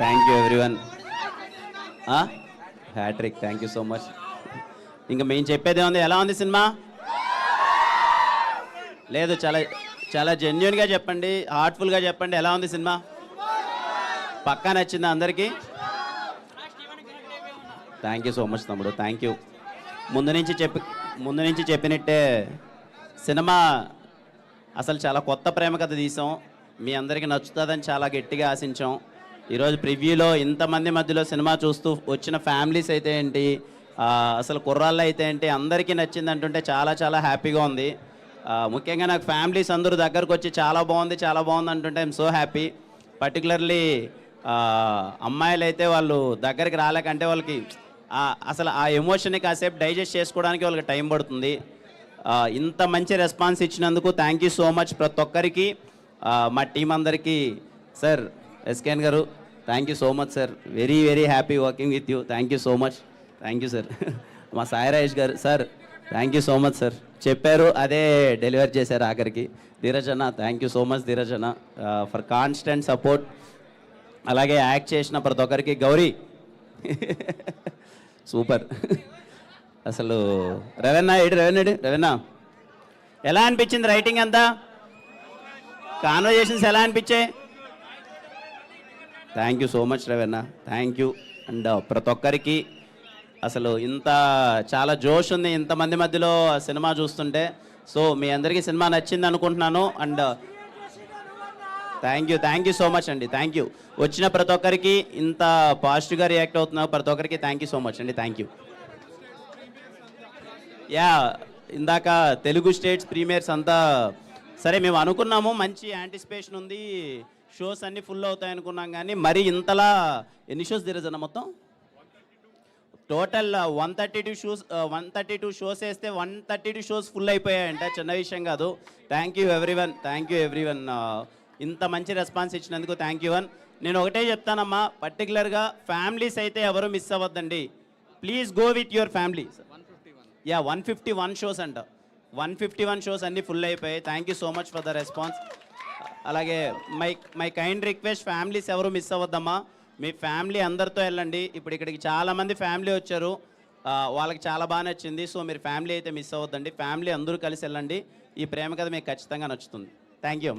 Thank you everyone. Hat trick, thank you so much. ఇంకా మేము చెప్పేదే ఉంది. ఎలా ఉంది సినిమా? లేదు, చాలా చాలా జెన్యున్గా చెప్పండి, హార్ట్ఫుల్గా చెప్పండి. ఎలా ఉంది సినిమా? పక్కా నచ్చిందా అందరికీ? థ్యాంక్ యూ సో మచ్ తమ్ముడు, థ్యాంక్ యూ. ముందు నుంచి చెప్పినట్టే సినిమా అసలు చాలా కొత్త ప్రేమ కథ తీసాం. మీ అందరికీ నచ్చుతుందని చాలా గట్టిగా ఆశించాం. ఈరోజు ప్రివ్యూలో ఇంతమంది మధ్యలో సినిమా చూస్తూ వచ్చిన ఫ్యామిలీస్ అయితే ఏంటి, అసలు కుర్రాళ్ళు అయితే ఏంటి, అందరికీ నచ్చింది అంటుంటే చాలా చాలా హ్యాపీగా ఉంది. ముఖ్యంగా నాకు ఫ్యామిలీస్ అందరూ దగ్గరకు వచ్చి చాలా బాగుంది అంటుంటే ఐఎమ్ సో హ్యాపీ. పర్టికులర్లీ అమ్మాయిలు అయితే వాళ్ళు దగ్గరికి రాలేకంటే వాళ్ళకి అసలు ఆ ఎమోషన్ని కాసేపు డైజెస్ట్ చేసుకోవడానికి వాళ్ళకి టైం పడుతుంది. ఇంత మంచి రెస్పాన్స్ ఇచ్చినందుకు థ్యాంక్ యూ సో మచ్ ప్రతి ఒక్కరికి, మా టీం అందరికీ. సార్ ఎస్కేఎన్ గారు thank you so much sir, very very happy working with you. Thank you so much, thank you sir. మా సాయి రాజేష్ గారు sir thank you so much sir, చెప్పారు అదే deliver చేశారు ఆఖరికి. ధీరజ్ అన్న thank you so much Dheeraj అన్న for constant support. అలాగే act చేసిన ప్రతి ఒక్కరికి. గౌరీ సూపర్. అసలు రవెన్న ఎలా అనిపించింది రైటింగ్ అంతా? కాన్వర్జేషన్స్ ఎలా అనిపించాయి? Thank you so much Ravanna, thank you. And ప్రతి ఒక్కరికి అసలు ఇంత చాలా జోష్ ఉంది ఇంతమంది మధ్యలో సినిమా చూస్తుంటే. సో మీ అందరికీ సినిమా నచ్చింది అనుకుంటున్నాను. And thank you so much అండి, థ్యాంక్ యూ. వచ్చిన ప్రతి ఒక్కరికి ఇంత పాజిటివ్గా రియాక్ట్ అవుతున్నారు ప్రతి ఒక్కరికి థ్యాంక్ యూ సో మచ్ అండి, థ్యాంక్ యూ. యా, ఇందాక తెలుగు స్టేట్స్ ప్రీమియర్స్ అంతా సరే మేము అనుకున్నాము, మంచి యాంటిసిపేషన్ ఉంది, షోస్ అన్నీ ఫుల్ అవుతాయి అనుకున్నాం. కానీ మరి ఇంతలా ఎన్ని షోస్ తిరగజన్న మొత్తం టోటల్ 132 షోస్ వేస్తే 132 షోస్ ఫుల్ అయిపోయాయంట. చిన్న విషయం కాదు. థ్యాంక్ యూ ఎవ్రీవన్, ఇంత మంచి రెస్పాన్స్ ఇచ్చినందుకు థ్యాంక్ యూ వన్. నేను ఒకటే చెప్తానమ్మా, పర్టికులర్గా ఫ్యామిలీస్ అయితే ఎవరు మిస్ అవ్వద్దండి. Please go with your family. 151 shows అంట, 151 షోస్ అన్నీ ఫుల్ అయిపోయాయి. Thank you so much for the response. అలాగే మై కైండ్ రిక్వెస్ట్, ఫ్యామిలీస్ ఎవరు మిస్ అవ్వద్దమ్మా. మీ ఫ్యామిలీ అందరితో వెళ్ళండి. ఇప్పుడు ఇక్కడికి చాలామంది ఫ్యామిలీ వచ్చారు, వాళ్ళకి చాలా బాగా నచ్చింది. సో మీరు ఫ్యామిలీ అయితే మిస్ అవ్వద్దండి, ఫ్యామిలీ అందరూ కలిసి వెళ్ళండి. ఈ ప్రేమ కథ మీకు ఖచ్చితంగా నచ్చుతుంది. Thank you.